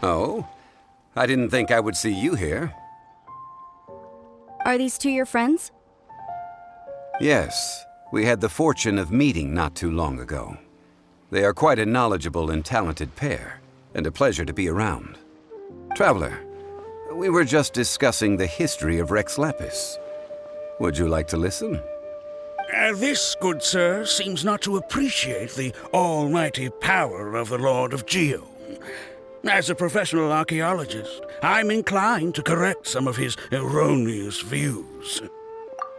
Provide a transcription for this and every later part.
Oh? I didn't think I would see you here. Are these two your friends? Yes, we had the fortune of meeting not too long ago. They are quite a knowledgeable and talented pair, and a pleasure to be around. Traveler, we were just discussing the history of Rex Lapis. Would you like to listen? This, good sir, seems not to appreciate the almighty power of the Lord of Geo. As a professional archaeologist, I'm inclined to correct some of his erroneous views.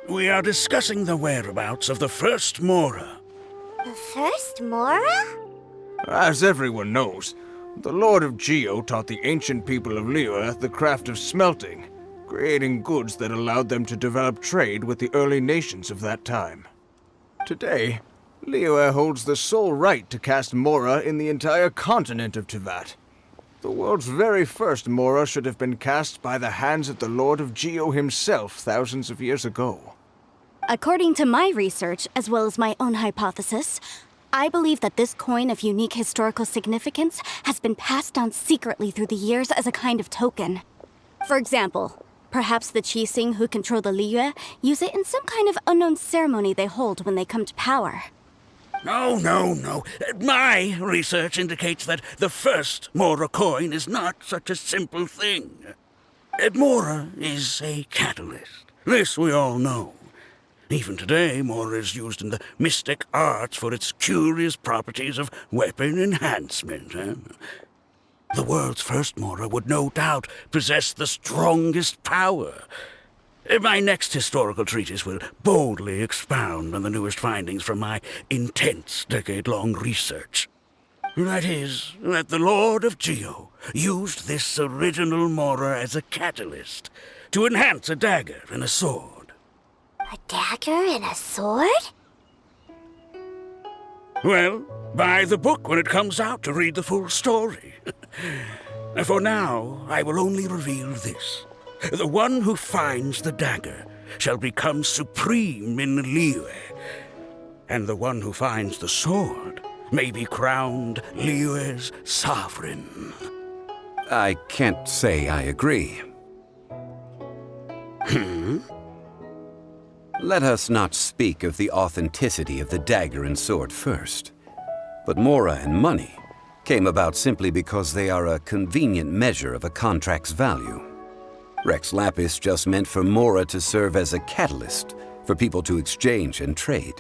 We are discussing the whereabouts of the first Mora. The first Mora? As everyone knows, the Lord of Geo taught the ancient people of Liyue the craft of smelting, creating goods that allowed them to develop trade with the early nations of that time. Today, Liyue holds the sole right to cast Mora in the entire continent of Teyvat. The world's very first Mora should have been cast by the hands of the Lord of Geo himself thousands of years ago. According to my research, as well as my own hypothesis, I believe that this coin of unique historical significance has been passed down secretly through the years as a kind of token. For example, perhaps the Qixing who control the Liyue use it in some kind of unknown ceremony they hold when they come to power. No. My research indicates that the first Mora coin is not such a simple thing. Mora is a catalyst. This we all know. Even today, Mora is used in the mystic arts for its curious properties of weapon enhancement. The world's first Mora would no doubt possess the strongest power. My next historical treatise will boldly expound on the newest findings from my intense decade-long research. That is, that the Lord of Geo used this original Mora as a catalyst to enhance a dagger and a sword. A dagger and a sword? Well, buy the book when it comes out to read the full story. For now, I will only reveal this. The one who finds the dagger shall become supreme in Liyue, and the one who finds the sword may be crowned Liyue's sovereign. I can't say I agree. Let us not speak of the authenticity of the dagger and sword first. But Mora and money came about simply because they are a convenient measure of a contract's value. Rex Lapis just meant for Mora to serve as a catalyst for people to exchange and trade.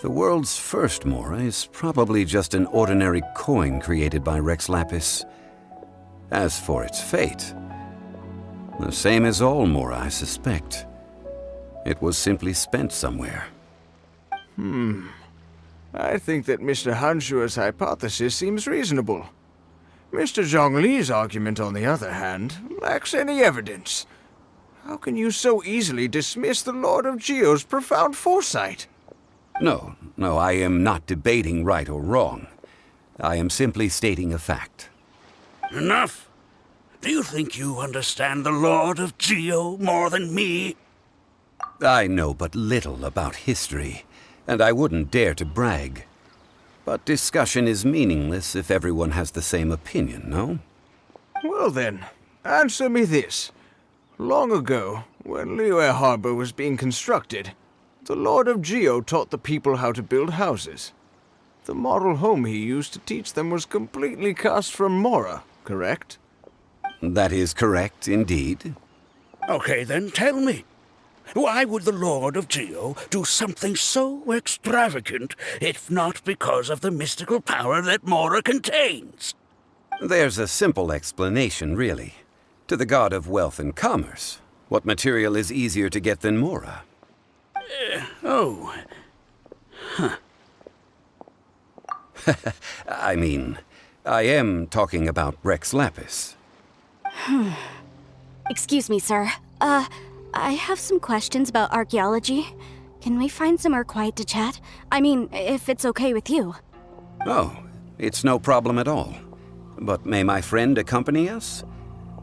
The world's first Mora is probably just an ordinary coin created by Rex Lapis. As for its fate, the same as all Mora, I suspect. It was simply spent somewhere. I think that Mr. Hanshua's hypothesis seems reasonable. Mr. Zhongli's argument, on the other hand, lacks any evidence. How can you so easily dismiss the Lord of Geo's profound foresight? No, I am not debating right or wrong. I am simply stating a fact. Enough! Do you think you understand the Lord of Geo more than me? I know but little about history, and I wouldn't dare to brag. But discussion is meaningless if everyone has the same opinion, no? Well then, answer me this. Long ago, when Liyue Harbor was being constructed, the Lord of Geo taught the people how to build houses. The model home he used to teach them was completely cast from Mora, correct? That is correct, indeed. Okay, then tell me. Why would the Lord of Geo do something so extravagant, if not because of the mystical power that Mora contains? There's a simple explanation, really. To the god of wealth and commerce, what material is easier to get than Mora? I mean, I am talking about Rex Lapis. Excuse me, sir. I have some questions about archaeology. Can we find somewhere quiet to chat? I mean, if it's okay with you. Oh, it's no problem at all. But may my friend accompany us?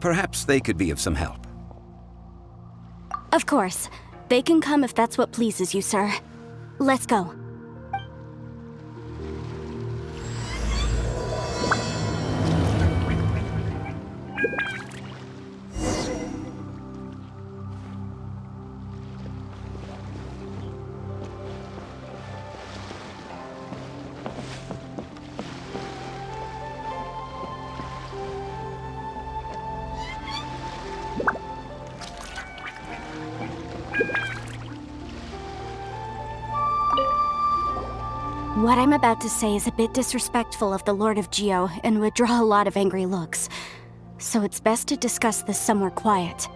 Perhaps they could be of some help. Of course. They can come if that's what pleases you, sir. Let's go. What I'm about to say is a bit disrespectful of the Lord of Geo and would draw a lot of angry looks. So it's best to discuss this somewhere quiet.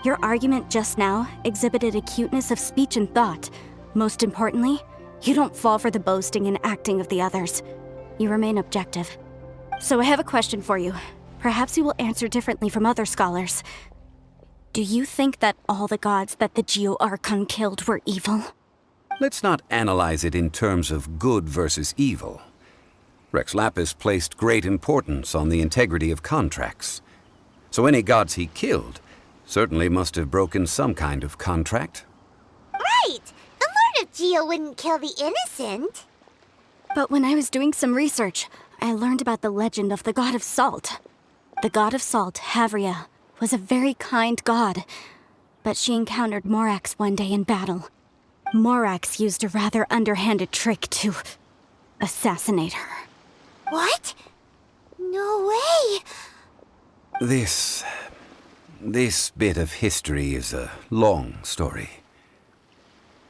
Your argument just now exhibited acuteness of speech and thought. Most importantly, you don't fall for the boasting and acting of the others. You remain objective. So I have a question for you. Perhaps you will answer differently from other scholars. Do you think that all the gods that the Geo Archon killed were evil? Let's not analyze it in terms of good versus evil. Rex Lapis placed great importance on the integrity of contracts. So any gods he killed certainly must have broken some kind of contract. Right! The Lord of Geo wouldn't kill the innocent. But when I was doing some research, I learned about the legend of the god of salt. The god of salt, Havria, was a very kind god, but she encountered Morax one day in battle. Morax used a rather underhanded trick to assassinate her. What? No way! This bit of history is a long story.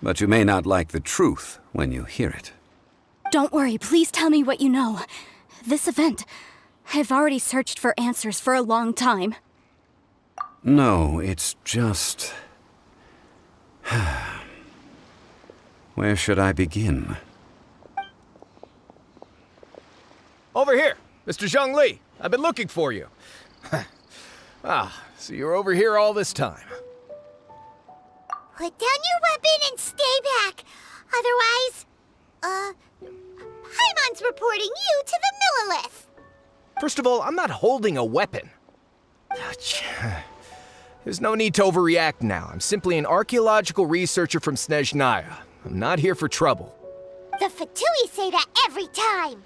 But you may not like the truth when you hear it. Don't worry, please tell me what you know. This event, I've already searched for answers for a long time. No, it's just... Where should I begin? Over here, Mr. Zhongli. I've been looking for you. So you're over here all this time. Put down your weapon and stay back. Otherwise, Paimon's reporting you to the Millilith. First of all, I'm not holding a weapon. There's no need to overreact now. I'm simply an archaeological researcher from Snezhnaya. I'm not here for trouble. The Fatui say that every time.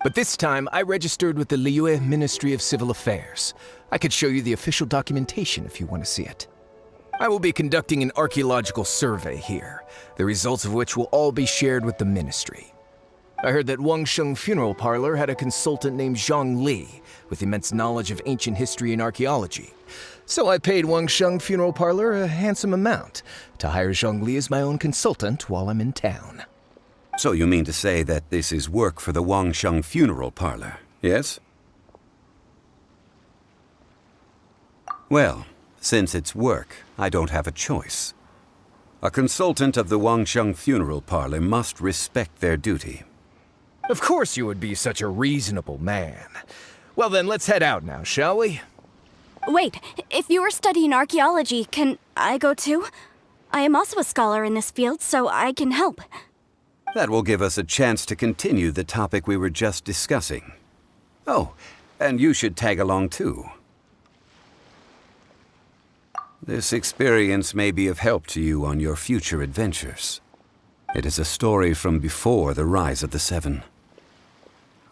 But this time, I registered with the Liyue Ministry of Civil Affairs. I could show you the official documentation if you want to see it. I will be conducting an archaeological survey here, the results of which will all be shared with the ministry. I heard that Wangsheng Funeral Parlor had a consultant named Zhongli with immense knowledge of ancient history and archaeology. So I paid Wangsheng Funeral Parlor a handsome amount to hire Zhongli as my own consultant while I'm in town. So you mean to say that this is work for the Wangsheng Funeral Parlor, yes? Well, since it's work, I don't have a choice. A consultant of the Wangsheng Funeral Parlor must respect their duty. Of course you would be such a reasonable man. Well then, let's head out now, shall we? Wait, if you are studying archaeology, can I go too? I am also a scholar in this field, so I can help. That will give us a chance to continue the topic we were just discussing. Oh, and you should tag along too. This experience may be of help to you on your future adventures. It is a story from before the rise of the Seven.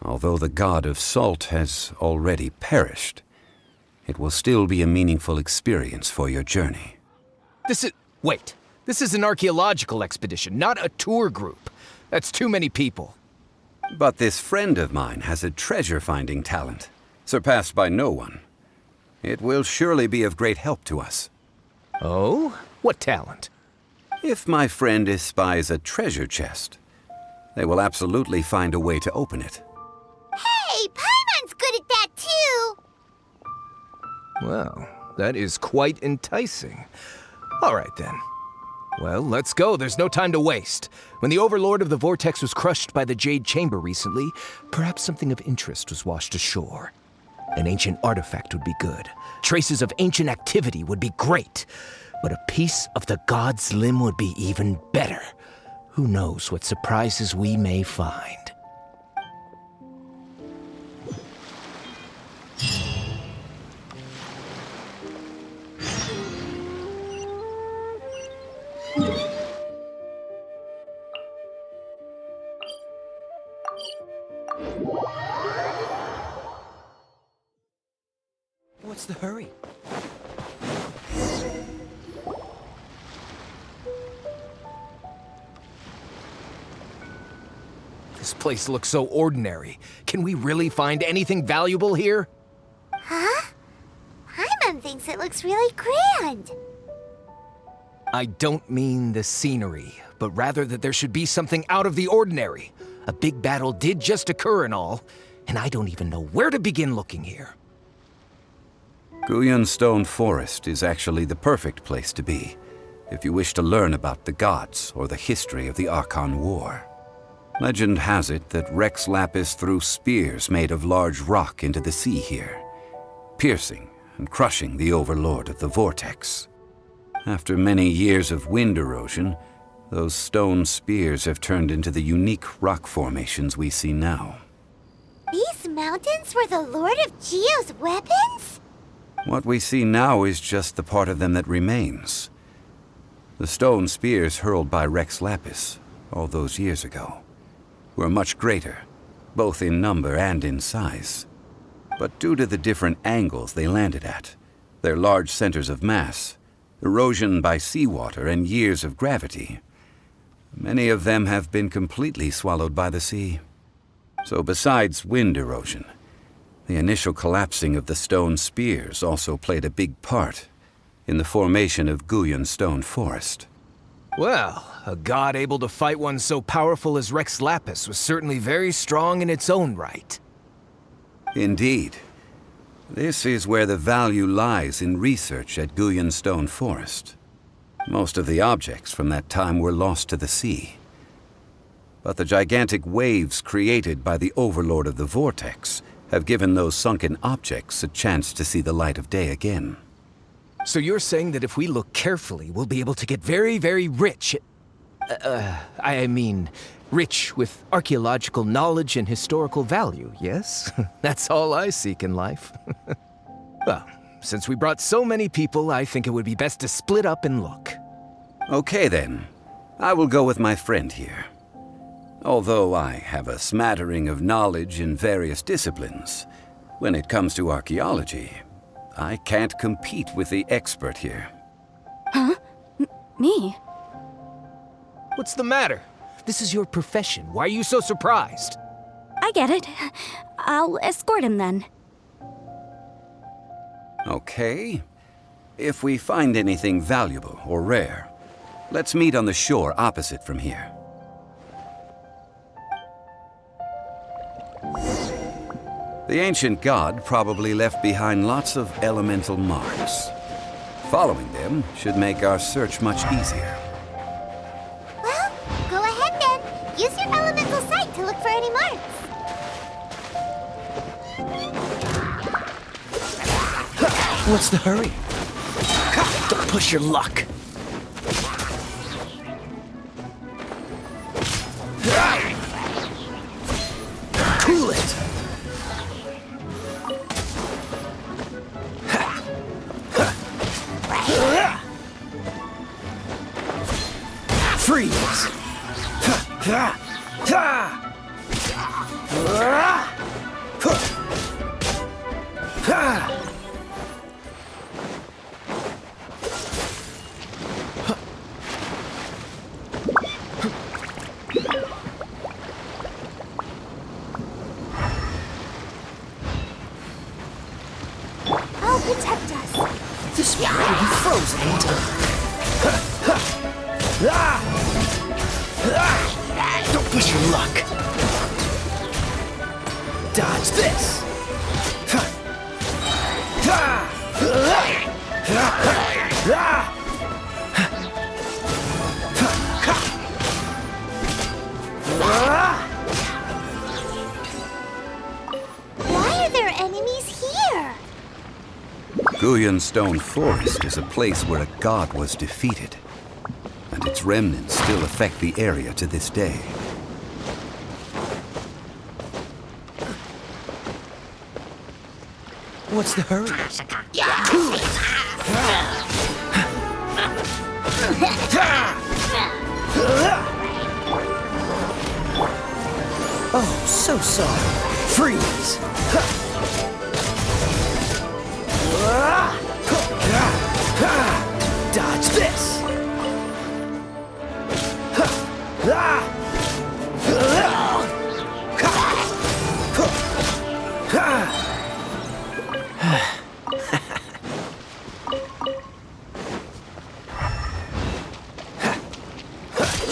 Although the god of salt has already perished, it will still be a meaningful experience for your journey. Wait. This is an archaeological expedition, not a tour group. That's too many people. But this friend of mine has a treasure-finding talent, surpassed by no one. It will surely be of great help to us. Oh? What talent? If my friend espies a treasure chest, they will absolutely find a way to open it. Hey, Paimon's good at that too. Well, that is quite enticing. All right then. Well, let's go. There's no time to waste. When the Overlord of the Vortex was crushed by the Jade Chamber recently, perhaps something of interest was washed ashore. An ancient artifact would be good. Traces of ancient activity would be great. But a piece of the god's limb would be even better. Who knows what surprises we may find. What's the hurry? This place looks so ordinary. Can we really find anything valuable here? Huh? Paimon thinks it looks really grand. I don't mean the scenery, but rather that there should be something out of the ordinary. A big battle did just occur and all, and I don't even know where to begin looking here. Guyan Stone Forest is actually the perfect place to be, if you wish to learn about the gods or the history of the Archon War. Legend has it that Rex Lapis threw spears made of large rock into the sea here, piercing and crushing the overlord of the vortex. After many years of wind erosion, those stone spears have turned into the unique rock formations we see now. These mountains were the Lord of Geo's weapons? What we see now is just the part of them that remains. The stone spears hurled by Rex Lapis all those years ago were much greater, both in number and in size. But due to the different angles they landed at, their large centers of mass, erosion by seawater, and years of gravity, many of them have been completely swallowed by the sea. So besides wind erosion, the initial collapsing of the stone spears also played a big part in the formation of Guyan Stone Forest. Well, a god able to fight one so powerful as Rex Lapis was certainly very strong in its own right. Indeed. This is where the value lies in research at Guyan Stone Forest. Most of the objects from that time were lost to the sea. But the gigantic waves created by the overlord of the vortex have given those sunken objects a chance to see the light of day again. So you're saying that if we look carefully, we'll be able to get very, very rich. Rich with archaeological knowledge and historical value, yes? That's all I seek in life. Well, since we brought so many people, I think it would be best to split up and look. Okay then. I will go with my friend here. Although I have a smattering of knowledge in various disciplines, when it comes to archaeology, I can't compete with the expert here. Huh? Me? What's the matter? This is your profession. Why are you so surprised? I get it. I'll escort him then. Okay. If we find anything valuable or rare, let's meet on the shore opposite from here. The ancient god probably left behind lots of elemental marks. Following them should make our search much easier. Well, go ahead then. Use your elemental sight to look for any marks. What's the hurry? Don't push your luck. Cool it. Freeze. I'll protect us. This one will be frozen in time. Don't push your luck. Dodge this. Why are there enemies here? Guyan Stone Forest is a place where a god was defeated, and its remnants still affect the area to this day. What's the hurry? Oh, so sorry. Freeze! Dodge this!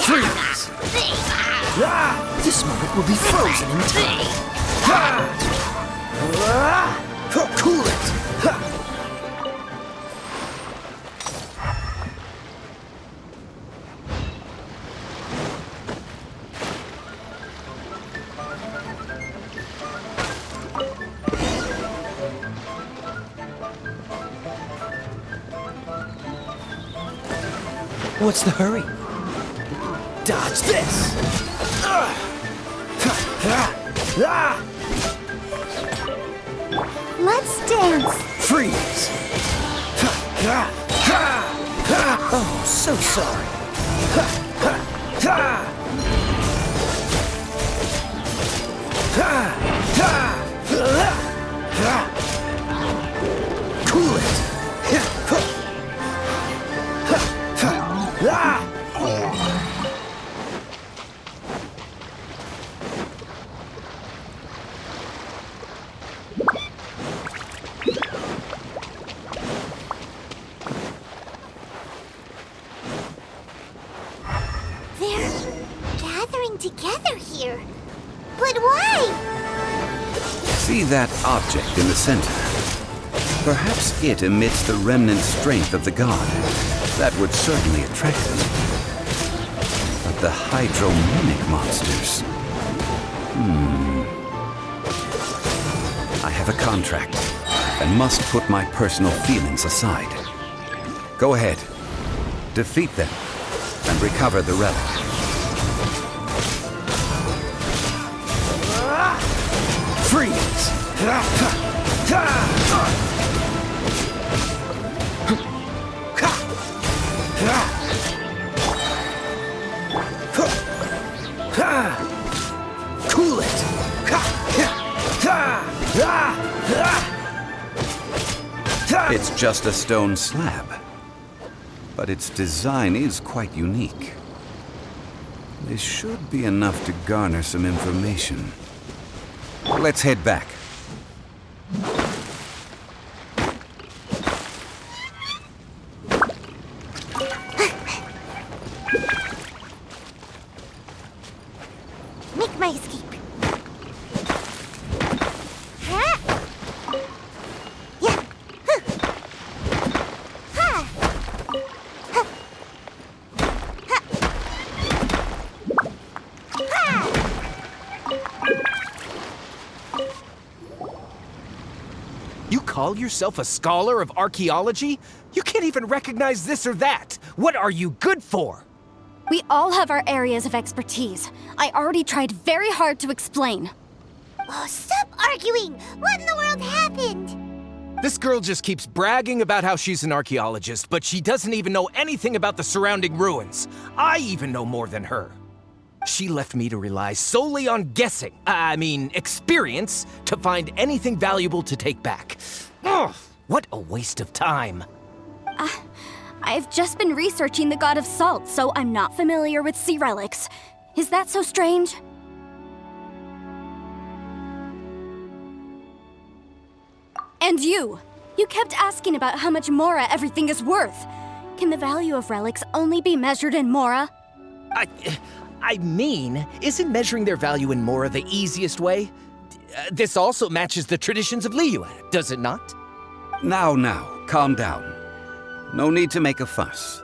Freeze! This moment will be be frozen in time. Cool it! What's the hurry? Dodge this! Let's dance. Freeze! Oh, so sorry. Cool it! They're gathering together here. But why? See that object in the center? Perhaps it emits the remnant strength of the god. That would certainly attract them. But the hydro-mimic monsters... I have a contract and must put my personal feelings aside. Go ahead. Defeat them and recover the relic. Freeze! Cool it! It's just a stone slab, but its design is quite unique. This should be enough to garner some information. Let's head back. Make my escape. Huh? Yeah. Huh. Ha. Huh. Ha. Ha. You call yourself a scholar of archaeology? You can't even recognize this or that. What are you good for? We all have our areas of expertise. I already tried very hard to explain. Oh, stop arguing! What in the world happened? This girl just keeps bragging about how she's an archaeologist, but she doesn't even know anything about the surrounding ruins. I even know more than her. She left me to rely solely on guessing, experience, to find anything valuable to take back. Ugh, what a waste of time. I've just been researching the god of salt, so I'm not familiar with sea relics. Is that so strange? And you kept asking about how much Mora everything is worth. Can the value of relics only be measured in Mora? Isn't measuring their value in Mora the easiest way? This also matches the traditions of Liyue, does it not? Now, calm down. No need to make a fuss.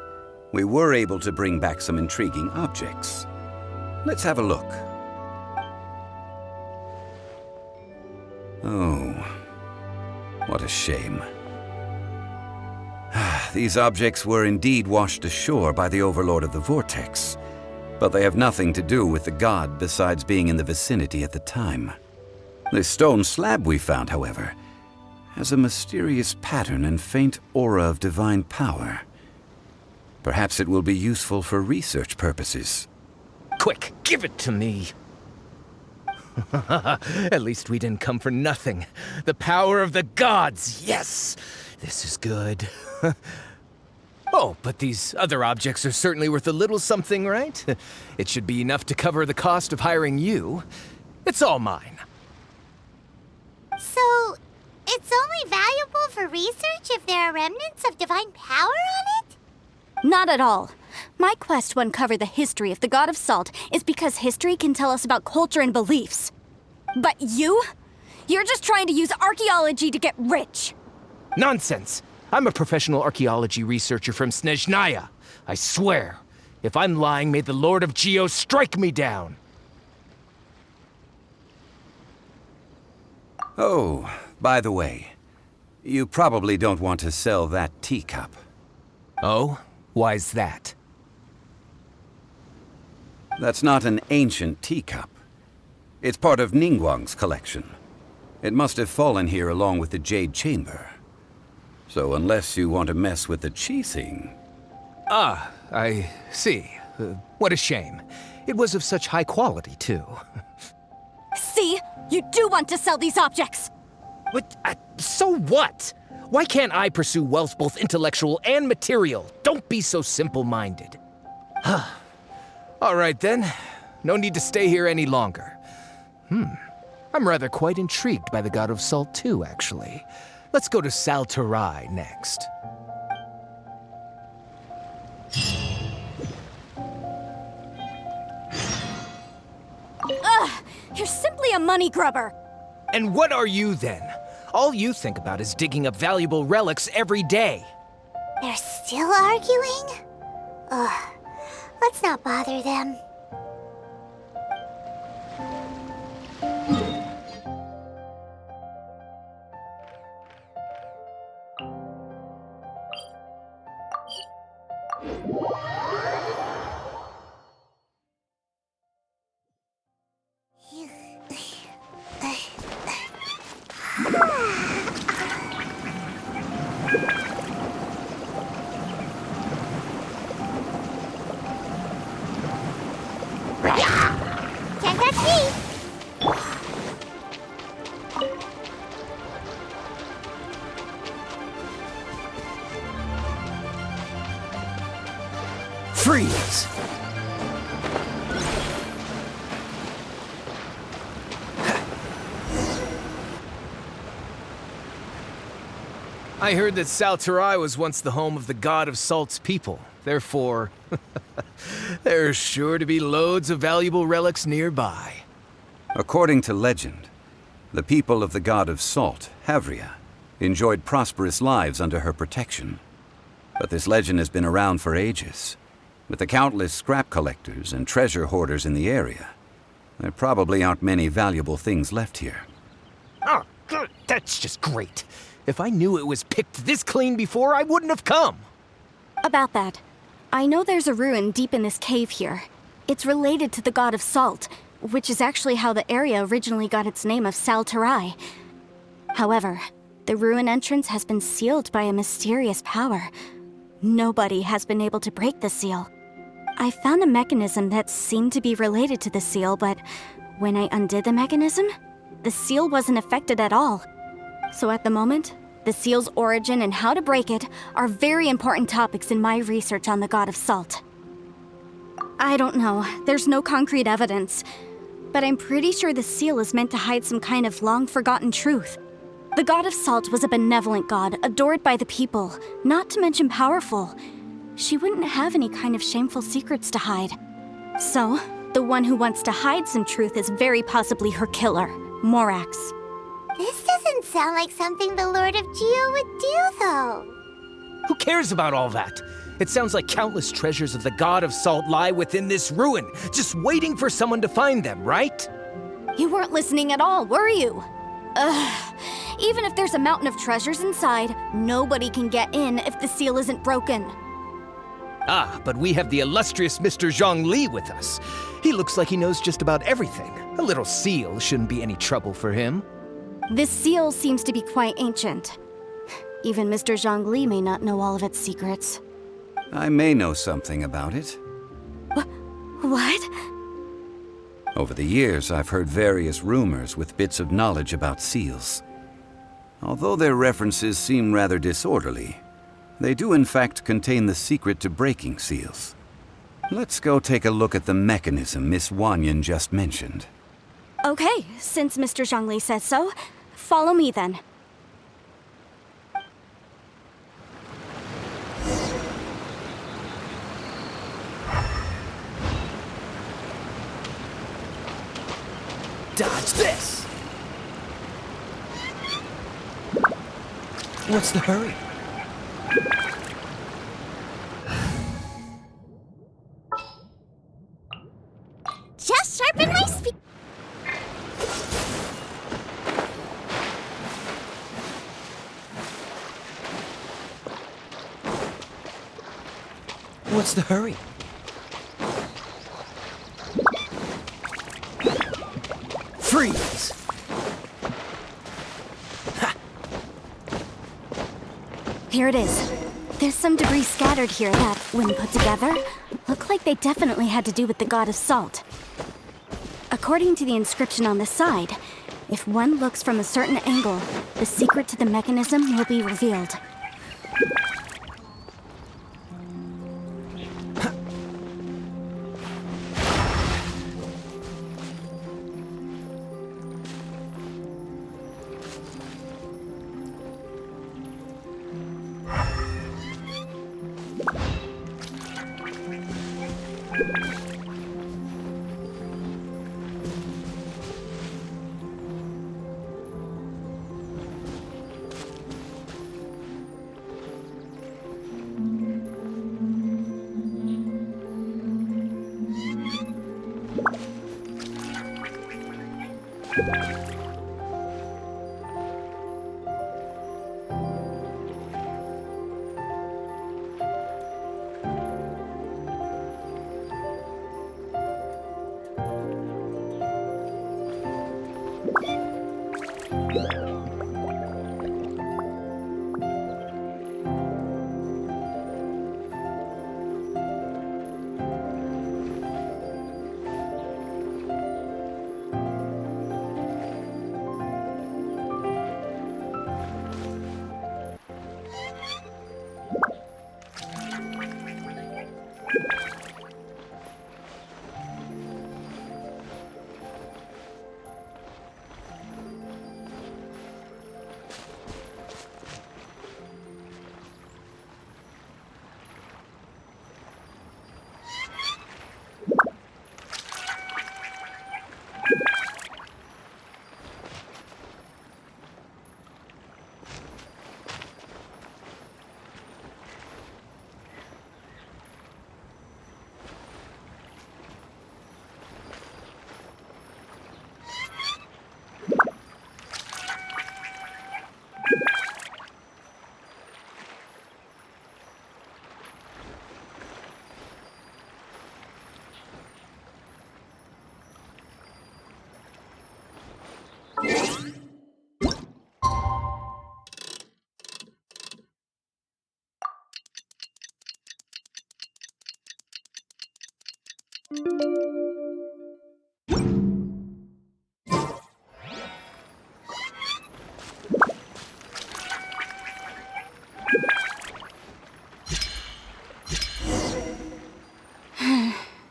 We were able to bring back some intriguing objects. Let's have a look. Oh, what a shame. These objects were indeed washed ashore by the Overlord of the Vortex, but they have nothing to do with the god besides being in the vicinity at the time. This stone slab we found, however, has a mysterious pattern and faint aura of divine power. Perhaps it will be useful for research purposes. Quick, give it to me. At least we didn't come for nothing. The power of the gods, yes! This is good. Oh, but these other objects are certainly worth a little something, right? It should be enough to cover the cost of hiring you. It's all mine. So, it's only valuable for research if there are remnants of divine power on it? Not at all. My quest to uncover the history of the God of Salt is because history can tell us about culture and beliefs. But you're just trying to use archaeology to get rich. Nonsense! I'm a professional archaeology researcher from Snezhnaya. I swear, if I'm lying, may the Lord of Geo strike me down! Oh, by the way, you probably don't want to sell that teacup. Oh? Why's that? That's not an ancient teacup. It's part of Ningguang's collection. It must have fallen here along with the Jade Chamber. So unless you want to mess with the Qixing... Ah, I see. What a shame. It was of such high quality, too. See? You do want to sell these objects! What? So what? Why can't I pursue wealth both intellectual and material? Don't be so simple-minded. All right, then. No need to stay here any longer. I'm rather quite intrigued by the God of Salt, too, actually. Let's go to Sal Flore next. Ugh! You're simply a money grubber! And what are you, then? All you think about is digging up valuable relics every day. They're still arguing? Ugh. Let's not bother them. Can't touch me! Freeze! I heard that Sal Flore was once the home of the God of Salt's people. Therefore, there's sure to be loads of valuable relics nearby. According to legend, the people of the God of Salt, Havria, enjoyed prosperous lives under her protection. But this legend has been around for ages. With the countless scrap collectors and treasure hoarders in the area, there probably aren't many valuable things left here. Oh, good. That's just great. If I knew it was picked this clean before, I wouldn't have come. About that, I know there's a ruin deep in this cave here. It's related to the God of Salt, which is actually how the area originally got its name of Sal Flore. However, the ruin entrance has been sealed by a mysterious power. Nobody has been able to break the seal. I found a mechanism that seemed to be related to the seal, but when I undid the mechanism, the seal wasn't affected at all. So at the moment, the seal's origin and how to break it are very important topics in my research on the God of Salt. I don't know, there's no concrete evidence, but I'm pretty sure the seal is meant to hide some kind of long-forgotten truth. The God of Salt was a benevolent god, adored by the people, not to mention powerful. She wouldn't have any kind of shameful secrets to hide. So, the one who wants to hide some truth is very possibly her killer, Morax. This doesn't sound like something the Lord of Geo would do, though. Who cares about all that? It sounds like countless treasures of the God of Salt lie within this ruin, just waiting for someone to find them, right? You weren't listening at all, were you? Ugh. Even if there's a mountain of treasures inside, nobody can get in if the seal isn't broken. Ah, but we have the illustrious Mr. Zhongli with us. He looks like he knows just about everything. A little seal shouldn't be any trouble for him. This seal seems to be quite ancient. Even Mr. Zhongli may not know all of its secrets. I may know something about it. What? Over the years, I've heard various rumors with bits of knowledge about seals. Although their references seem rather disorderly, they do in fact contain the secret to breaking seals. Let's go take a look at the mechanism Miss Wanyan just mentioned. Okay, since Mr. Zhongli says so, follow me then. Dodge this! What's the hurry? Just sharpen my speed. What's the hurry? Freeze! Here it is. There's some debris scattered here that, when put together, look like they definitely had to do with the god of salt. According to the inscription on the side, if one looks from a certain angle, the secret to the mechanism will be revealed.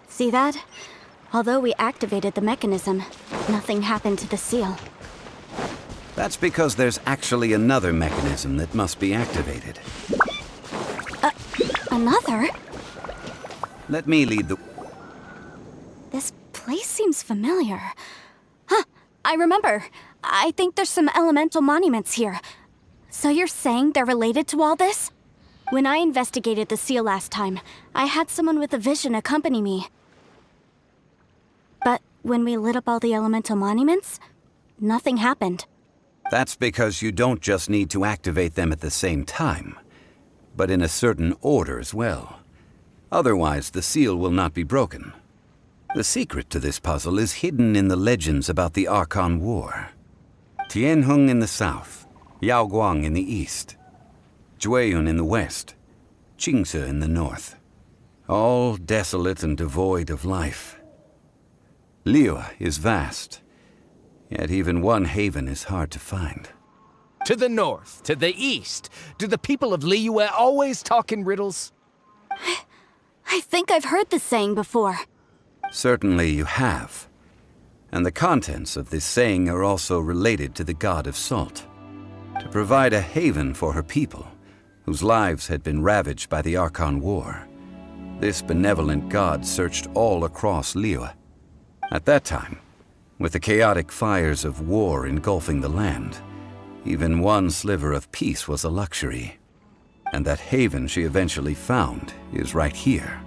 See that? Although we activated the mechanism, nothing happened to the seal. That's because there's actually another mechanism that must be activated. Another? Let me lead the... This place seems familiar. Huh, I remember. I think there's some elemental monuments here. So you're saying they're related to all this? When I investigated the seal last time, I had someone with a vision accompany me. But when we lit up all the elemental monuments, nothing happened. That's because you don't just need to activate them at the same time, but in a certain order as well. Otherwise, the seal will not be broken. The secret to this puzzle is hidden in the legends about the Archon War. Tianheng in the south, Yaoguang in the east, Jueyun in the west, Qingce in the north. All desolate and devoid of life. Liyue is vast, yet even one haven is hard to find. To the north, to the east. Do the people of Liyue always talk in riddles? I think I've heard this saying before. Certainly you have. And the contents of this saying are also related to the god of salt. To provide a haven for her people, whose lives had been ravaged by the Archon War, this benevolent god searched all across Liyue. At that time, With the chaotic fires of war engulfing the land, even one sliver of peace was a luxury. And that haven she eventually found is right here.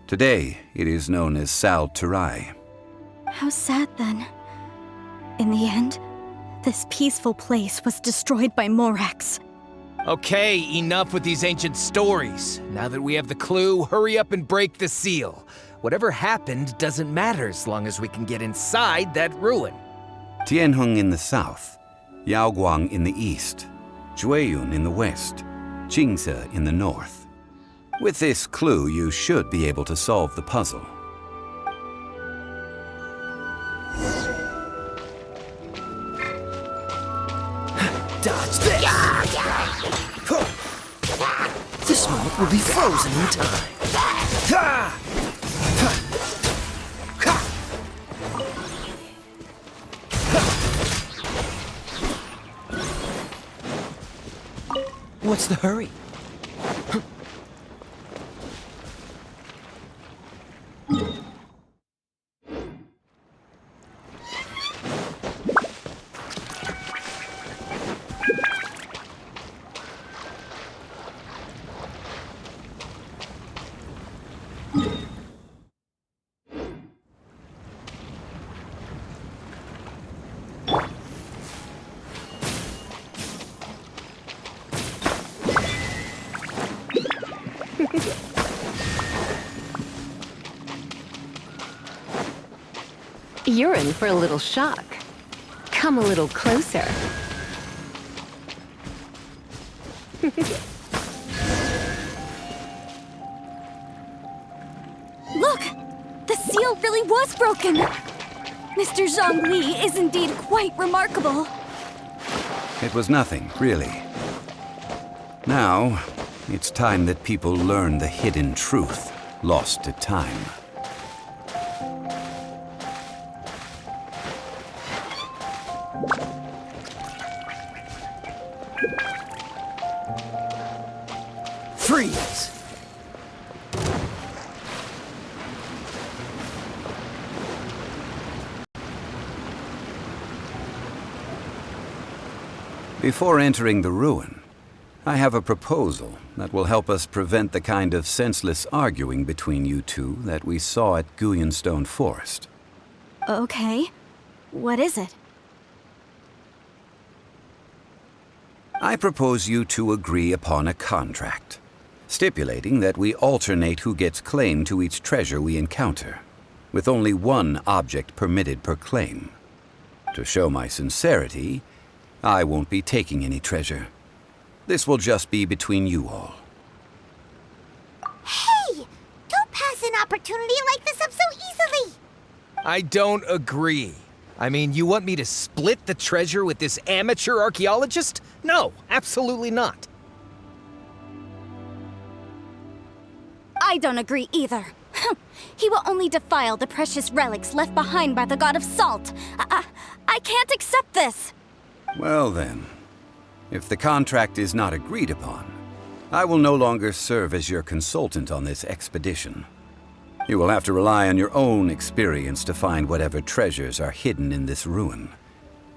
Today, it is known as Sal Flore. How sad then. In the end, this peaceful place was destroyed by Morax. Okay, enough with these ancient stories. Now that we have the clue, hurry up and break the seal. Whatever happened doesn't matter as long as we can get inside that ruin. Tianheng in the south, Yaoguang in the east, Jueyun in the west, Qingce in the north. With this clue, you should be able to solve the puzzle. Dodge this! This moment will be frozen in time. What's the hurry? You're in for a little shock. Come a little closer. Look! The seal really was broken! Mr. Zhongli is indeed quite remarkable. It was nothing, really. Now, it's time that people learn the hidden truth lost to time. Freeze! Before entering the ruin, I have a proposal that will help us prevent the kind of senseless arguing between you two that we saw at Guyonstone Forest. Okay. What is it? I propose you two agree upon a contract, stipulating that we alternate who gets claim to each treasure we encounter, with only one object permitted per claim. To show my sincerity, I won't be taking any treasure. This will just be between you all. Hey! Don't pass an opportunity like this up so easily! I don't agree. I mean, you want me to split the treasure with this amateur archaeologist? No, absolutely not. I don't agree either. He will only defile the precious relics left behind by the god of salt. I can't accept this. Well then, if the contract is not agreed upon, I will no longer serve as your consultant on this expedition. You will have to rely on your own experience to find whatever treasures are hidden in this ruin,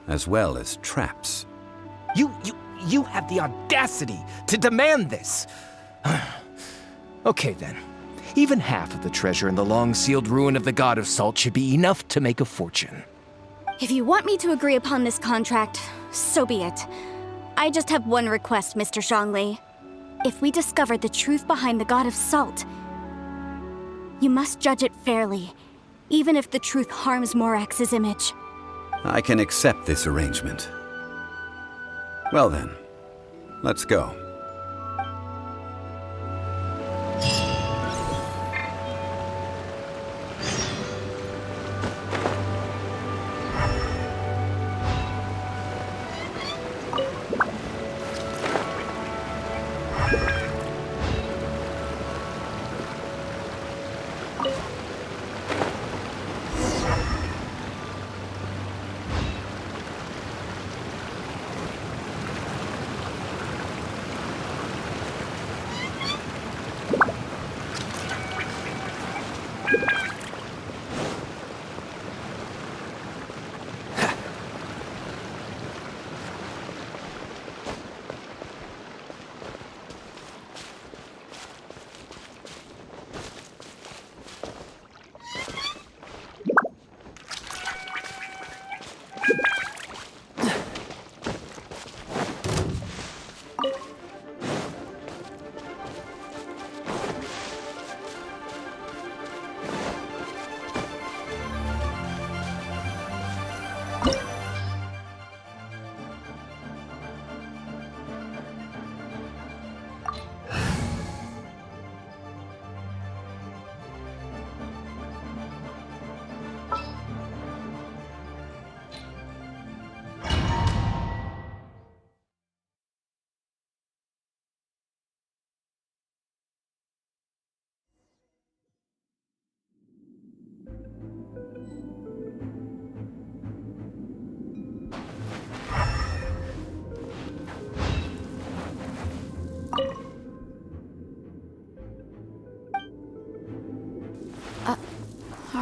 as well as traps. You have the audacity to demand this. Okay then. Even half of the treasure in the long-sealed ruin of the God of Salt should be enough to make a fortune. If you want me to agree upon this contract, so be it. I just have one request, Mr. Zhongli. If we discover the truth behind the God of Salt, you must judge it fairly, even if the truth harms Morax's image. I can accept this arrangement. Well then, let's go.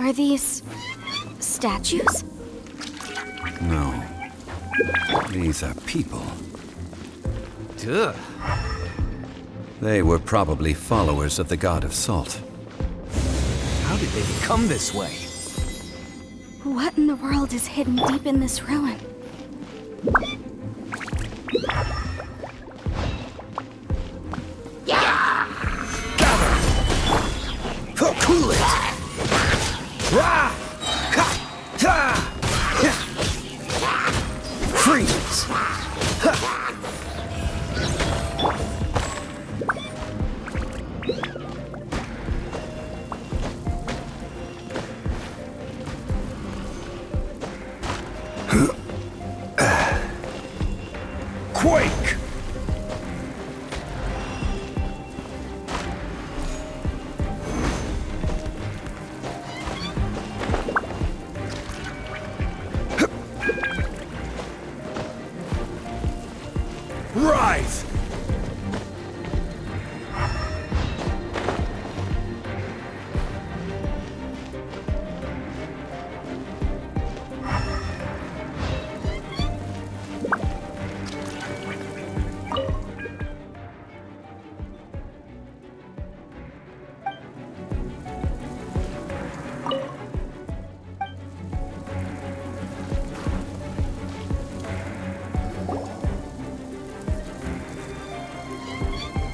Are these statues? No. These are people. Duh. They were probably followers of the god of salt. How did they become this way? What in the world is hidden deep in this ruin? Cool it! Rah! Ha! Ta! Freeze! Quake! Rise!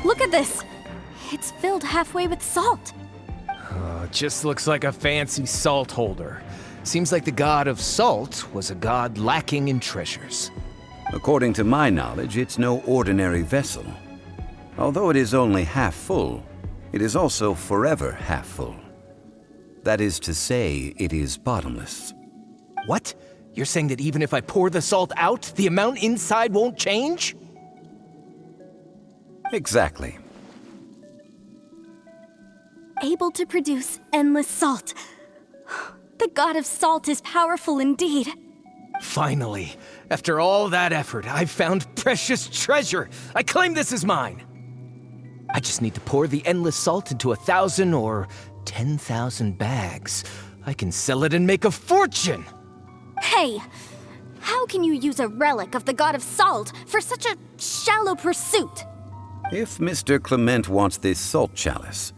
Look at this! It's filled halfway with salt. Just looks like a fancy salt holder. Seems like the god of salt was a god lacking in treasures. According to my knowledge, it's no ordinary vessel. Although it is only half full, it is also forever half full. That is to say, it is bottomless. What? You're saying that even if I pour the salt out, the amount inside won't change? Exactly. Able to produce endless salt. The god of salt is powerful indeed. Finally, after all that effort, I've found precious treasure. I claim this as mine. I just need to pour the endless salt into 1,000 or 10,000 bags. I can sell it and make a fortune. Hey, how can you use a relic of the god of salt for such a shallow pursuit? If Mr. Clement wants this salt chalice,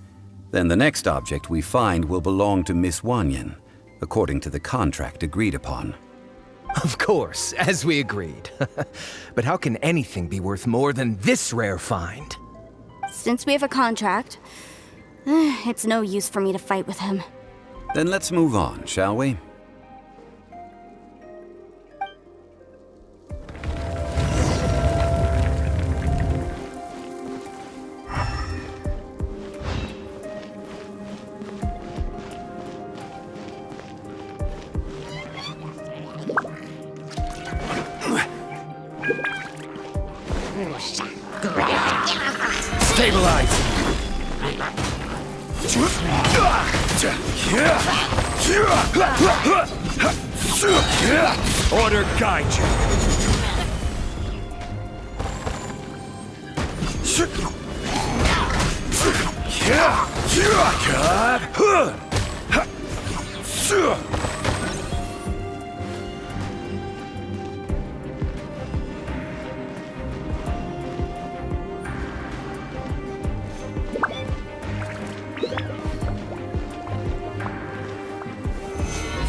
then the next object we find will belong to Miss Wanyan, according to the contract agreed upon. Of course, as we agreed. But how can anything be worth more than this rare find? Since we have a contract, it's no use for me to fight with him. Then let's move on, shall we? Stabilize! Order guide you.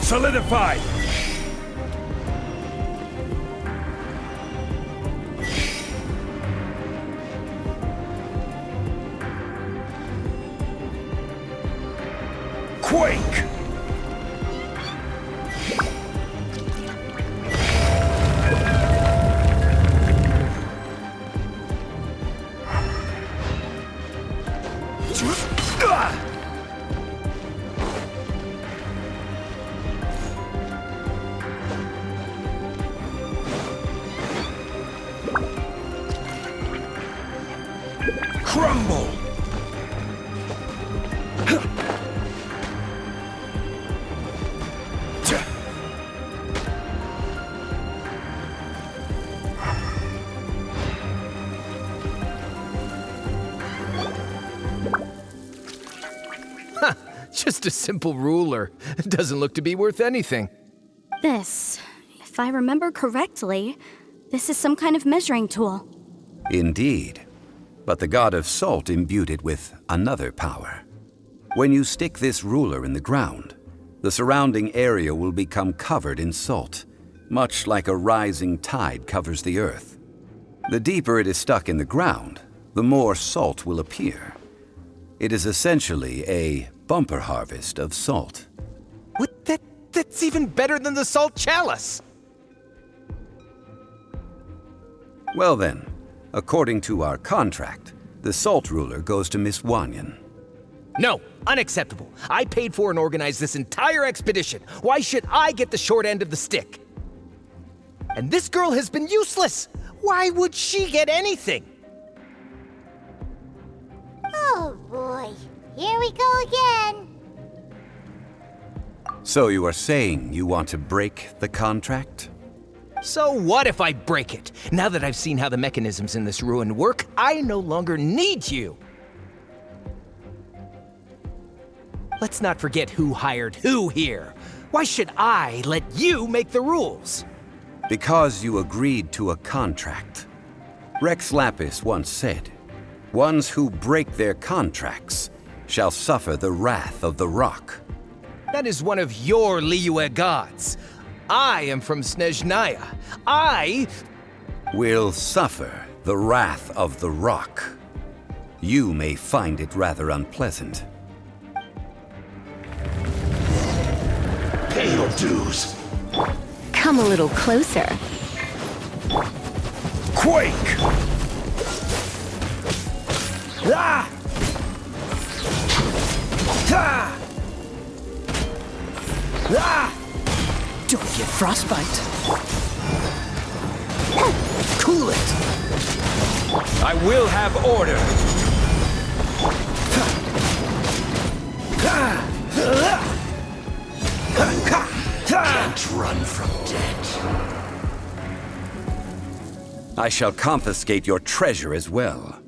Solidified! Quake! Crumble! Just a simple ruler. It doesn't look to be worth anything. This, if I remember correctly, this is some kind of measuring tool. Indeed. But the god of salt imbued it with another power. When you stick this ruler in the ground, the surrounding area will become covered in salt, much like a rising tide covers the earth. The deeper it is stuck in the ground, the more salt will appear. It is essentially a bumper harvest of salt. What? That's even better than the salt chalice! Well then, according to our contract, the salt ruler goes to Miss Wanyan. No, unacceptable. I paid for and organized this entire expedition. Why should I get the short end of the stick? And this girl has been useless. Why would she get anything? Oh boy, here we go again. So you are saying you want to break the contract? So what if I break it? Now that I've seen how the mechanisms in this ruin work, I no longer need you. Let's not forget who hired who here. Why should I let you make the rules? Because you agreed to a contract. Rex Lapis once said, "Ones who break their contracts shall suffer the wrath of the rock." That is one of your Liyue gods. I am from Snezhnaya. I will suffer the wrath of the rock. You may find it rather unpleasant. Pay your dues. Come a little closer. Quake! Ah! Ah! Ah! Don't get frostbite. Cool it. I will have order. Can't run from death. I shall confiscate your treasure as well.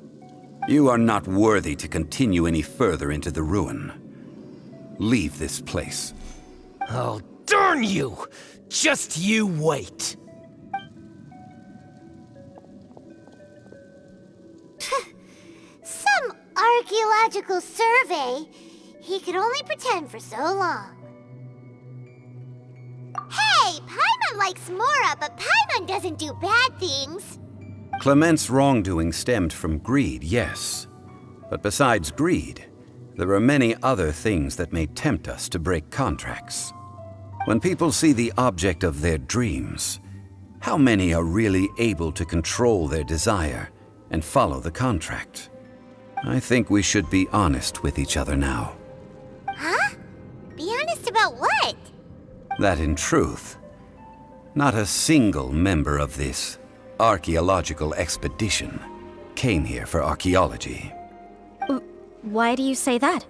You are not worthy to continue any further into the ruin. Leave this place. Oh, darn you! Just you wait. Some archaeological survey. He could only pretend for so long. Hey, Paimon likes Mora, but Paimon doesn't do bad things. Clement's wrongdoing stemmed from greed, yes. But besides greed, there are many other things that may tempt us to break contracts. When people see the object of their dreams, how many are really able to control their desire and follow the contract? I think we should be honest with each other now. Huh? Be honest about what? That in truth, not a single member of this archaeological expedition came here for archaeology. Why do you say that?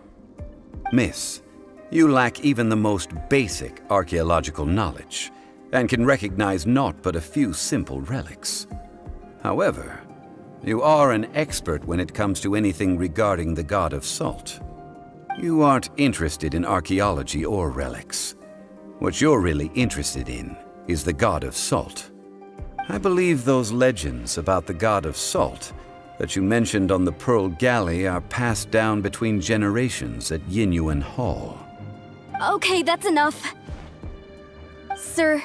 Miss, you lack even the most basic archaeological knowledge, and can recognize naught but a few simple relics. However, you are an expert when it comes to anything regarding the god of salt. You aren't interested in archaeology or relics. What you're really interested in is the god of salt. I believe those legends about the god of salt that you mentioned on the Pearl Galley are passed down between generations at Yinyuan Hall. Okay, that's enough. Sir,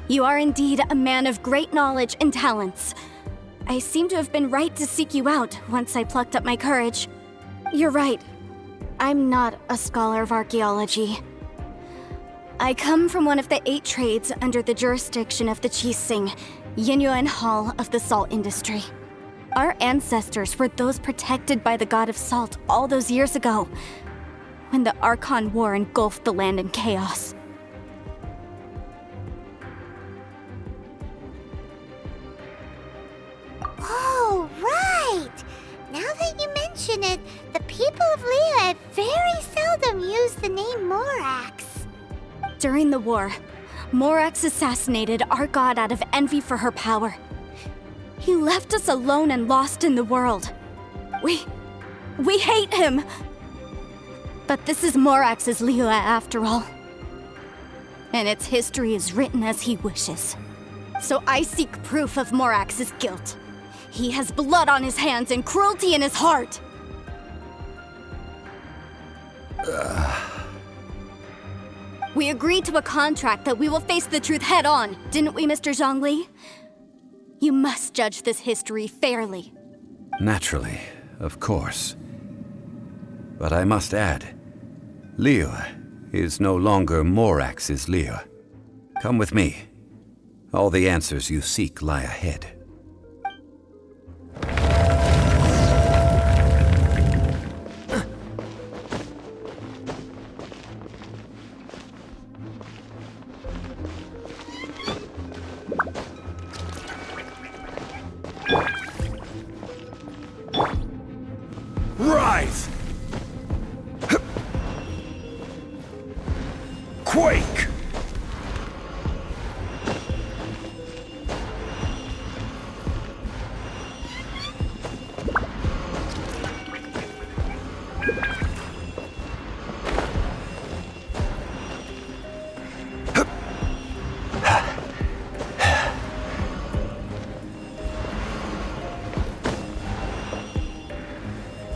you are indeed a man of great knowledge and talents. I seem to have been right to seek you out once I plucked up my courage. You're right. I'm not a scholar of archaeology. I come from one of the 8 trades under the jurisdiction of the Chising, Yinyuan Hall of the salt industry. Our ancestors were those protected by the god of salt all those years ago, when the Archon War engulfed the land in chaos. Oh, right! Now that you mention it, the people of Liyue very seldom use the name Morax. During the war, Morax assassinated our god out of envy for her power. He left us alone and lost in the world. We hate him! But this is Morax's Liyue after all. And its history is written as he wishes. So I seek proof of Morax's guilt. He has blood on his hands and cruelty in his heart. We agreed to a contract that we will face the truth head on, didn't we, Mr. Zhongli? You must judge this history fairly. Naturally, of course. But I must add, Liyue is no longer Morax's Liyue. Come with me. All the answers you seek lie ahead. Rise! Quake!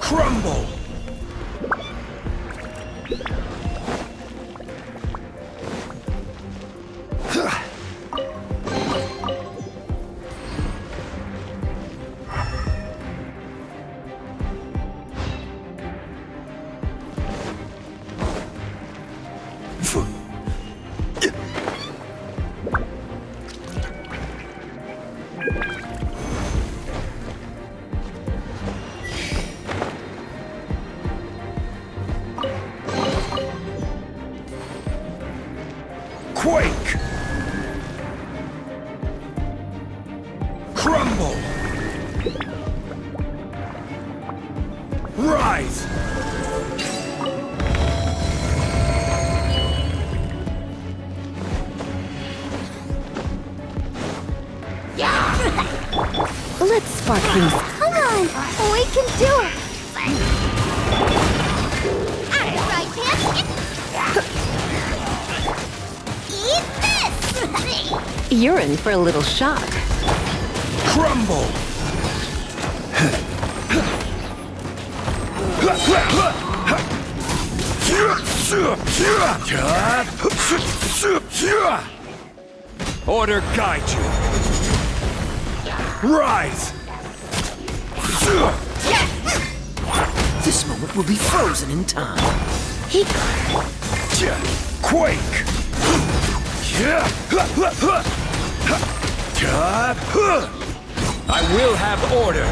Crumble! Quake! Crumble! Rise! Let's spark things. Come on, we can do it. Right hand. Eat this. You're in for a little shock. Crumble! Order guide you. Rise! This moment will be frozen in time. Quake! I will have order!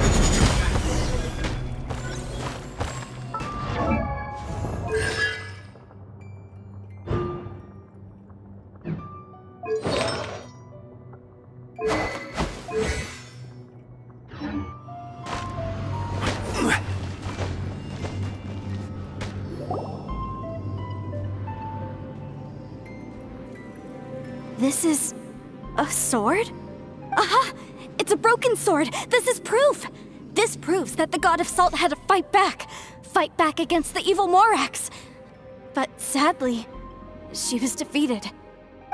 This is a sword? Aha! It's a broken sword! This is proof! This proves that the God of Salt had to fight back against the evil Morax. But sadly, she was defeated.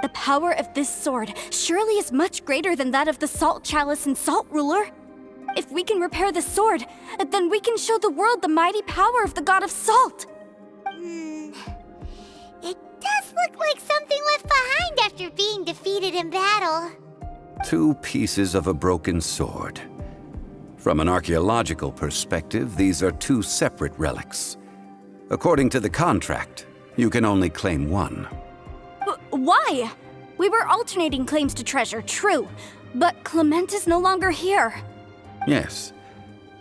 The power of this sword surely is much greater than that of the Salt Chalice and Salt Ruler. If we can repair the sword, then we can show the world the mighty power of the God of Salt. It does look like something left behind after being defeated in battle. 2 pieces of a broken sword. From an archaeological perspective, these are 2 separate relics. According to the contract, you can only claim one. Why? We were alternating claims to treasure, true, but Clement is no longer here. Yes,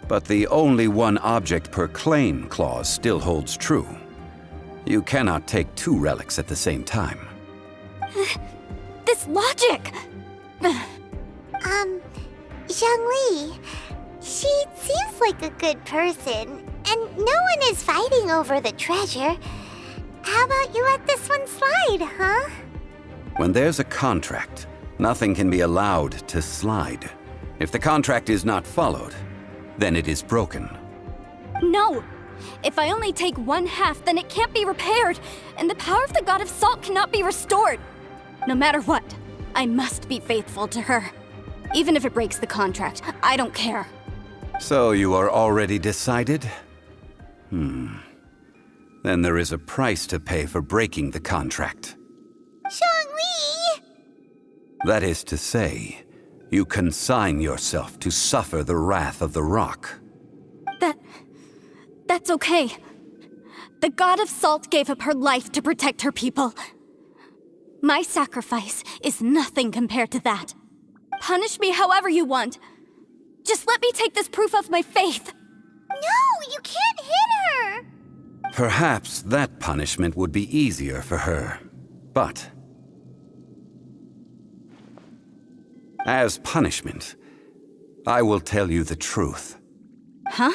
but the only one object per claim clause still holds true. You cannot take 2 relics at the same time. This logic! Zhongli, she seems like a good person, and no one is fighting over the treasure. How about you let this one slide, huh? When there's a contract, nothing can be allowed to slide. If the contract is not followed, then it is broken. No, If I only take 1/2, then it can't be repaired, and the power of the God of Salt cannot be restored. No matter what, I must be faithful to her. Even if it breaks the contract, I don't care. So you are already decided? Then there is a price to pay for breaking the contract. Zhongli! That is to say, you consign yourself to suffer the wrath of the rock. That's okay. The God of Salt gave up her life to protect her people. My sacrifice is nothing compared to that. Punish me however you want. Just let me take this proof of my faith. No, you can't hit her! Perhaps that punishment would be easier for her, but as punishment, I will tell you the truth. Huh?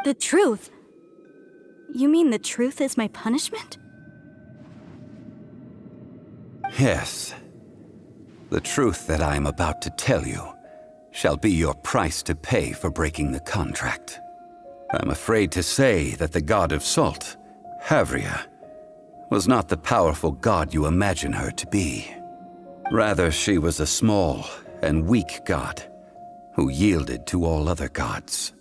The truth? You mean the truth is my punishment? Yes. The truth that I am about to tell you shall be your price to pay for breaking the contract. I'm afraid to say that the God of Salt, Havria, was not the powerful god you imagine her to be. Rather, she was a small and weak god who yielded to all other gods.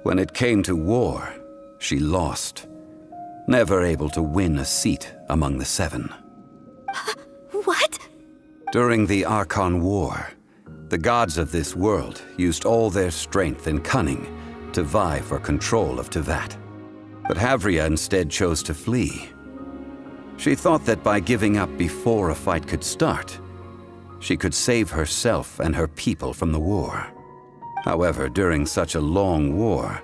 When it came to war, she lost, never able to win a seat among the seven. What? During the Archon War, the gods of this world used all their strength and cunning to vie for control of Tevat. But Havria instead chose to flee. She thought that by giving up before a fight could start, she could save herself and her people from the war. However, during such a long war,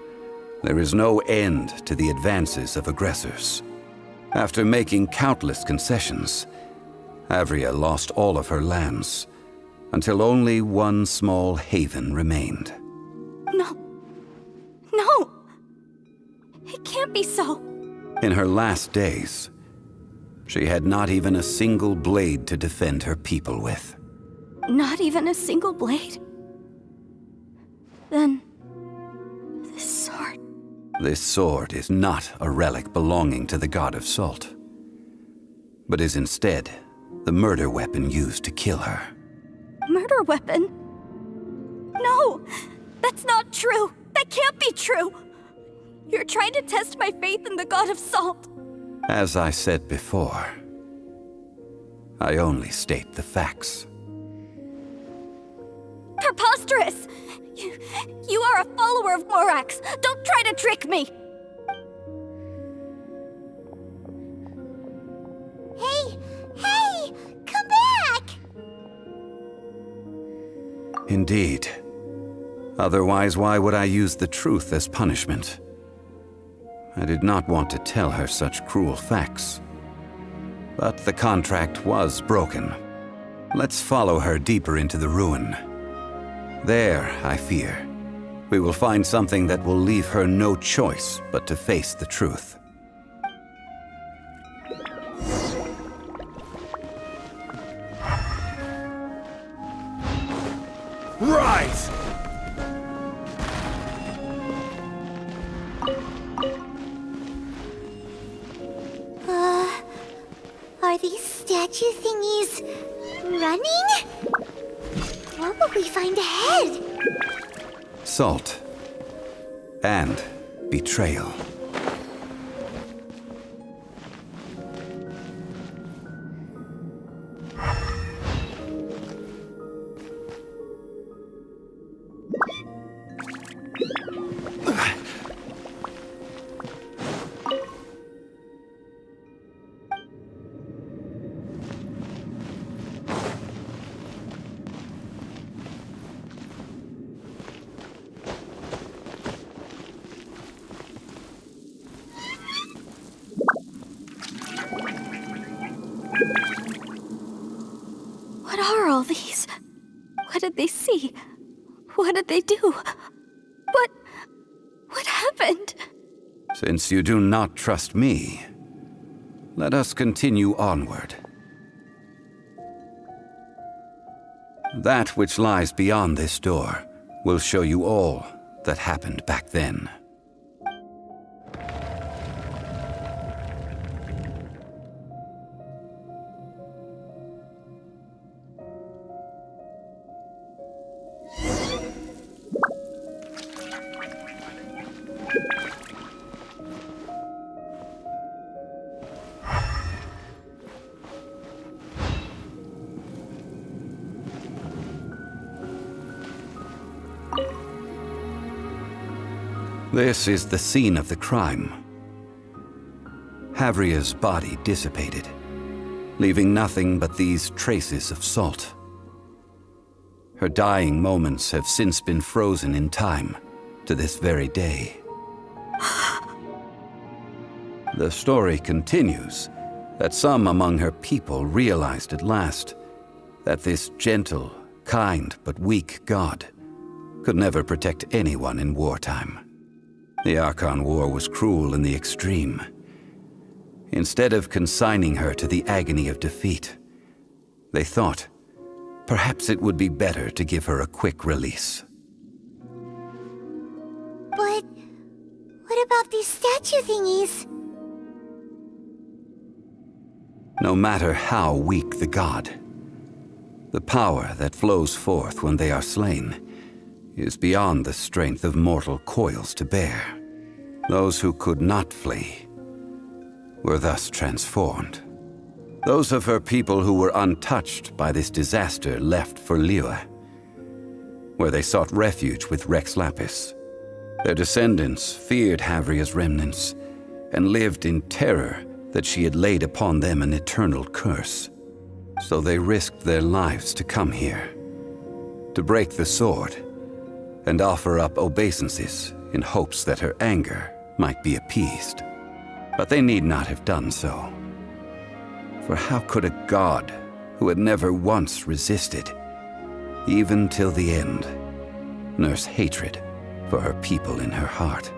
there is no end to the advances of aggressors. After making countless concessions, Havria lost all of her lands, until only one small haven remained. No! It can't be so! In her last days, she had not even a single blade to defend her people with. Not even a single blade? Then... this sword... This sword is not a relic belonging to the God of Salt, but is instead the murder weapon used to kill her. Murder weapon? No! That's not true! That can't be true! You're trying to test my faith in the God of Salt! As I said before, I only state the facts. Preposterous! You are a follower of Morax! Don't try to trick me! Hey! Come back! Indeed. Otherwise, why would I use the truth as punishment? I did not want to tell her such cruel facts. But the contract was broken. Let's follow her deeper into the ruin. There, I fear, we will find something that will leave her no choice but to face the truth. Right! Are these statue thingies running? What will we find ahead? Salt and betrayal. What are all these? What did they see? What did they do? What happened? Since you do not trust me, let us continue onward. That which lies beyond this door will show you all that happened back then. This is the scene of the crime. Havria's body dissipated, leaving nothing but these traces of salt. Her dying moments have since been frozen in time to this very day. The story continues that some among her people realized at last that this gentle, kind, but weak god could never protect anyone in wartime. The Archon War was cruel in the extreme. Instead of consigning her to the agony of defeat, they thought perhaps it would be better to give her a quick release. But what about these statue thingies? No matter how weak the god, the power that flows forth when they are slain is beyond the strength of mortal coils to bear. Those who could not flee were thus transformed. Those of her people who were untouched by this disaster left for Liyue, where they sought refuge with Rex Lapis. Their descendants feared Havria's remnants and lived in terror that she had laid upon them an eternal curse. So they risked their lives to come here, to break the sword and offer up obeisances in hopes that her anger might be appeased. But they need not have done so. For how could a god who had never once resisted, even till the end, nurse hatred for her people in her heart?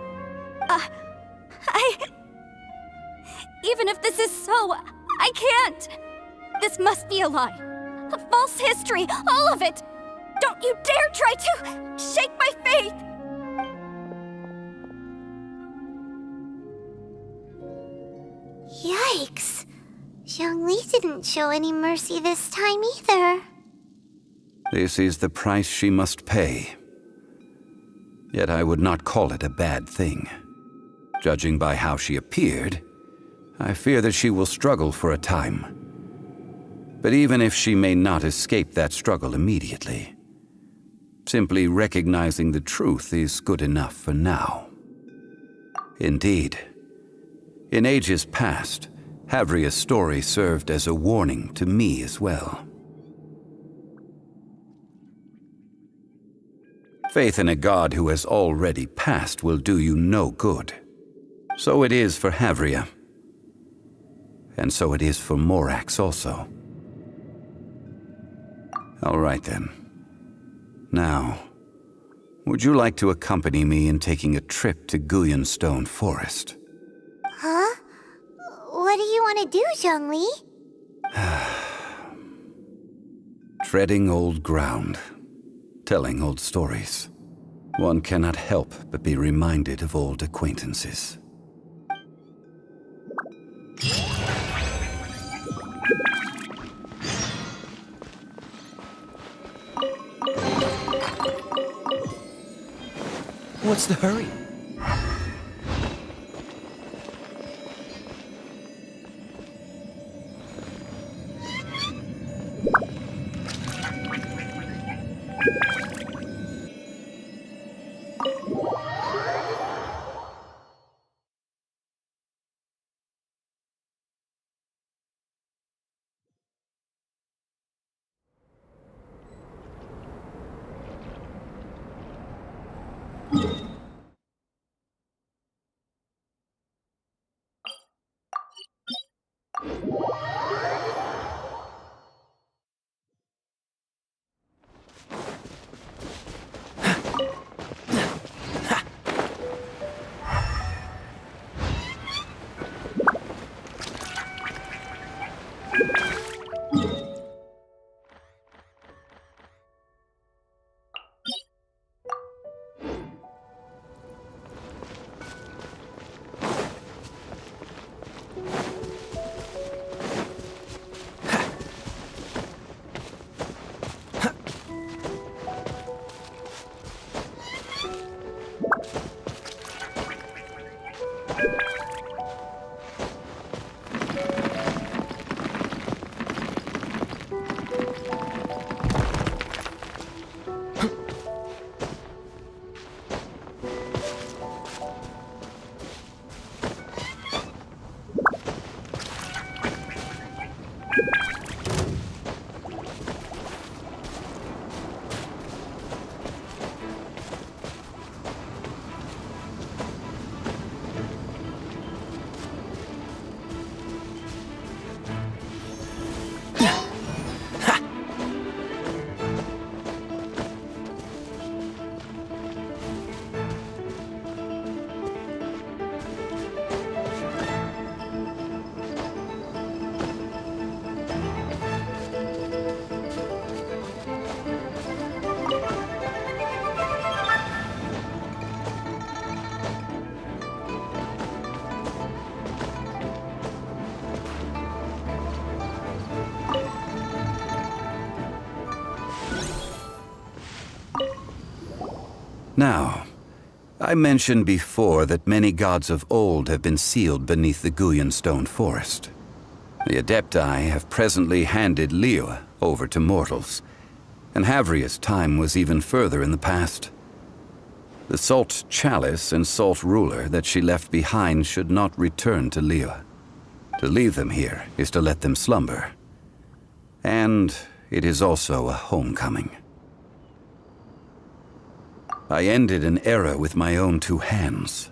Even if this is so, I can't! This must be a lie. A false history, all of it! Don't you dare try to shake my faith! Yikes. Zhongli didn't show any mercy this time either. This is the price she must pay. Yet I would not call it a bad thing. Judging by how she appeared, I fear that she will struggle for a time. But even if she may not escape that struggle immediately, simply recognizing the truth is good enough for now. Indeed, in ages past, Havria's story served as a warning to me as well. Faith in a god who has already passed will do you no good. So it is for Havria. And so it is for Morax also. All right then. Now, would you like to accompany me in taking a trip to Guyonstone Forest? Huh? What do you want to do, Zhongli? Treading old ground, telling old stories. One cannot help but be reminded of old acquaintances. What's the hurry? Now, I mentioned before that many gods of old have been sealed beneath the Guyan stone forest. The Adepti have presently handed Liyue over to mortals, and Havria's time was even further in the past. The Salt Chalice and Salt Ruler that she left behind should not return to Liyue. To leave them here is to let them slumber. And it is also a homecoming. I ended an era with my own two hands.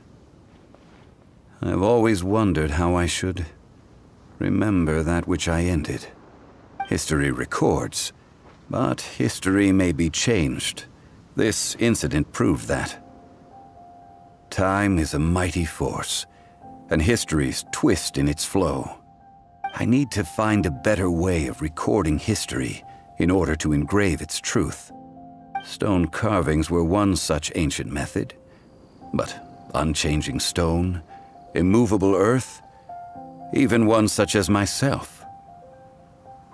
I've always wondered how I should remember that which I ended. History records, but history may be changed. This incident proved that. Time is a mighty force, and history's twist in its flow. I need to find a better way of recording history in order to engrave its truth. Stone carvings were one such ancient method, but unchanging stone, immovable earth, even one such as myself.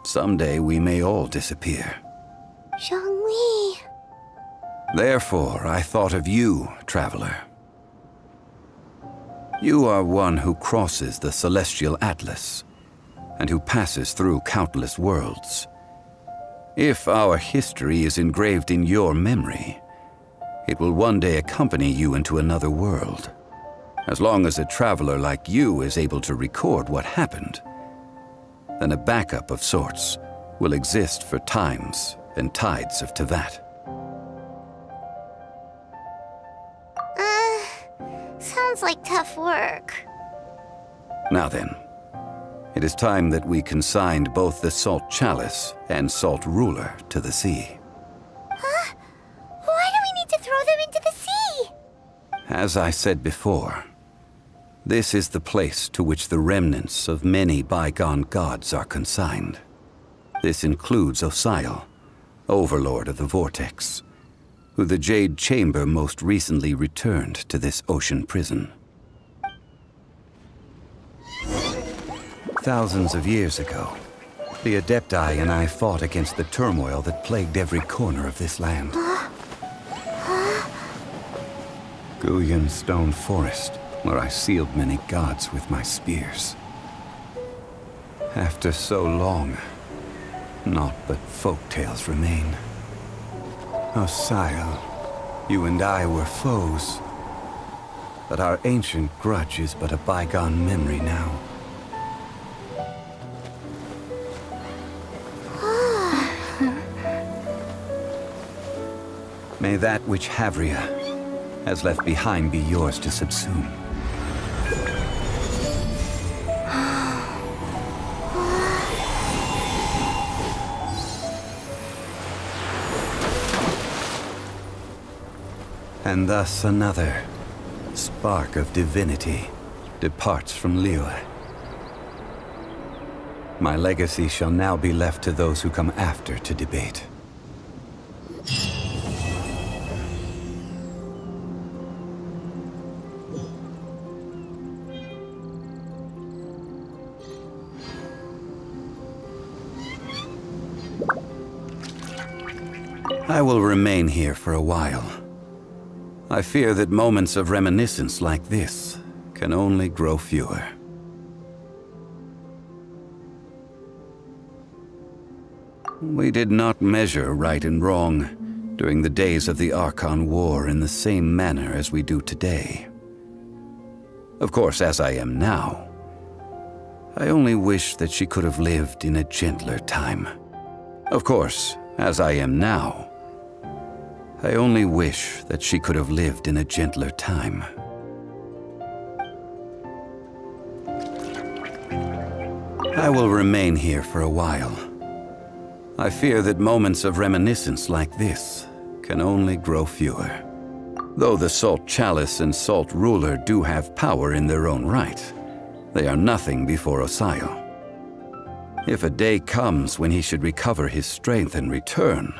Someday we may all disappear. Zhongli. Therefore, I thought of you, traveler. You are one who crosses the celestial atlas, and who passes through countless worlds. If our history is engraved in your memory, it will one day accompany you into another world. As long as a traveler like you is able to record what happened, then a backup of sorts will exist for times and tides of Teyvat. Sounds like tough work. Now then, it is time that we consigned both the Salt Chalice and Salt Ruler to the sea. Huh? Why do we need to throw them into the sea? As I said before, this is the place to which the remnants of many bygone gods are consigned. This includes Osial, Overlord of the Vortex, who the Jade Chamber most recently returned to this ocean prison. Thousands of years ago, the Adepti and I fought against the turmoil that plagued every corner of this land. Guyan Stone Forest, where I sealed many gods with my spears. After so long, naught but folk tales remain. Osial, you and I were foes, but our ancient grudge is but a bygone memory now. May that which Havria has left behind be yours to subsume. And thus another spark of divinity departs from Liyue. My legacy shall now be left to those who come after to debate. I will remain here for a while. I fear that moments of reminiscence like this can only grow fewer. We did not measure right and wrong during the days of the Archon War in the same manner as we do today. Of course, as I am now, I only wish that she could have lived in a gentler time. Of course, as I am now, I only wish that she could have lived in a gentler time. I will remain here for a while. I fear that moments of reminiscence like this can only grow fewer. Though the Salt Chalice and Salt Ruler do have power in their own right, they are nothing before Osial. If a day comes when he should recover his strength and return,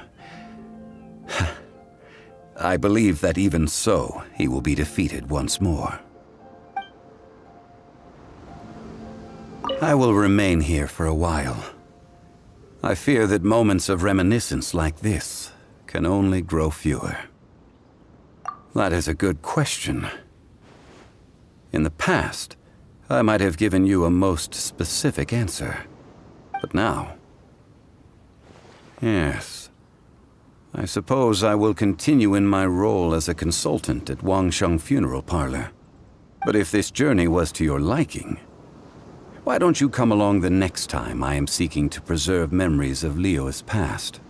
I believe that even so, he will be defeated once more. I will remain here for a while. I fear that moments of reminiscence like this can only grow fewer. That is a good question. In the past, I might have given you a most specific answer. But now... Yes. I suppose I will continue in my role as a consultant at Wangsheng Funeral Parlor. But if this journey was to your liking, why don't you come along the next time I am seeking to preserve memories of Liyue's past?